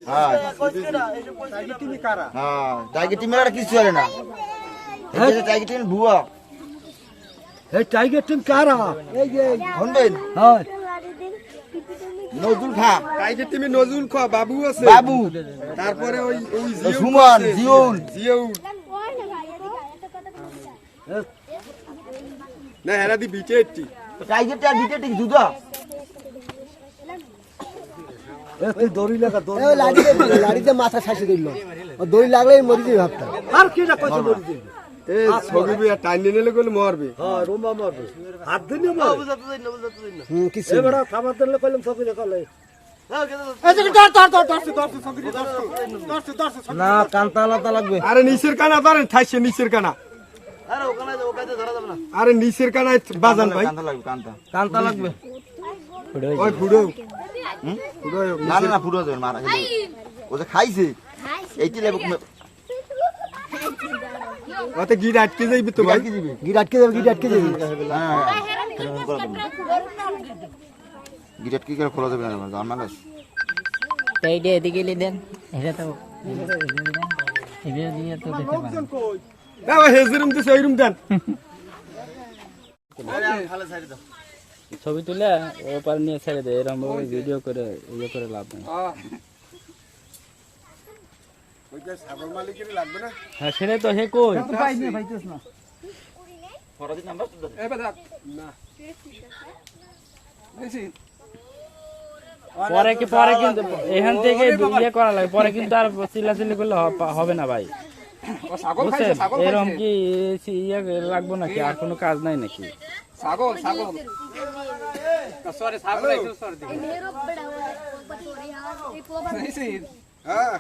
হ্যাঁ টাইগার টিমের কিছু চলে না, টাইগার টিম ভুয়া। এই টাইগার টিম কারা? এই যে শুনবেন, হ্যাঁ নজরুল খা টাইগার টিমে নজরুল খা বাবু আছে, বাবু, তারপরে ওই সুমন, জিউল, জিউল না হেরাদি বিটেটি টাইগারটা আর বিটেটি জুদা। তুই দড়ি লাগা, দড়ি লাড়িতে মাথা শাসি দিল, দড়ি লাগলে মরি যাবে ভাবটা। আর কি না কইছে মরি দিবি। এ ছবি বিয়া টাইনে নিলে গেলে মরবে। হ্যাঁ রুমা মারবে, হাত দিলে মারবে। কিছু এ বড় খাবার দিলে কইলাম সবই লেখালে। না কান্তালাতা লাগবে। আরে নিচের কানা ধরেন, ঠাইছে নিচের কানা। আরে নিচের কানায় বাজান ভাই, কান্তা লাগবে, কান্তা লাগবে। ওই ফুড়ো না না না ফুটো যাবে, মারা গেল ও যে খাইছে এইটি লেবু। ওতে গিট আটকে যাইবে তো ভাই, গিট আটকে যাবে, গিট আটকে যাবে। গিটার কি করে খোলা যাবে না আমার কাছে। এইটা এদিকে দেন, এটা তো এভাবে দিয়ে তো দিতে পারেন। না ভাই হেজরুম তো সেই রুম দেন। ছবি তুলে ওপার নিয়ে ছেড়ে দেয়, এরকম ভিডিও করে ইয়ে করে লাভ নেই। ওইটা ছাগল মালিকের লাগবে না। হ্যাঁ সেটাই তো, হে কই পরে কিন্তু এখান থেকে ইয়ে করা লাগে, পরে কিন্তু আর চিল্লাচিল্লি করলে হবে না ভাই, বুঝছেন? এরকম কি ইয়ে লাগবো নাকি, আর কোনো কাজ নাই নাকি? ছাগল ছাগল হ্যাঁ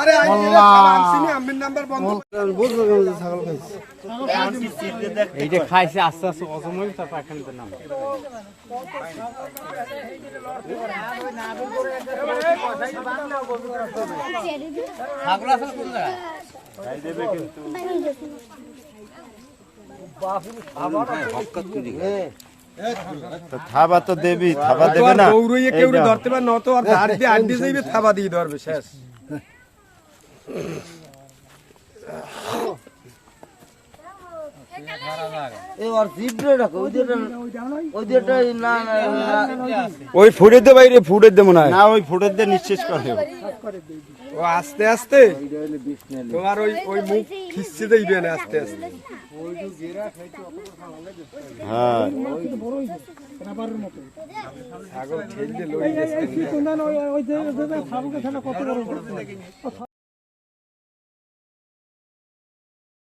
আরে আইছিনি আমির নাম্বার বন্ধ ছাগল খাইছে। এইটা খাইছে আস্তে আস্তে অসময় তার পাখানিতে নাম থাবা তো দেবি, থাবা দেবে না। দৌড়ইয়ে কেউ ধরতে পারে না, তো আর ধার দিয়ে আড্ডি যাইবে, থাবা দিয়ে ধরবে শেষ। ওই ফুটে দে বাইরে, ফুটে দে মনে হয়। না ওই ফুটের দিয়ে নিঃশেষ করে ও আস্তে আস্তে তোমার ওই ওই মুখ খিচ্ছে যাইবে না আস্তে আস্তে। হ্যাঁ ছাগল ঠেললে লই গেছে।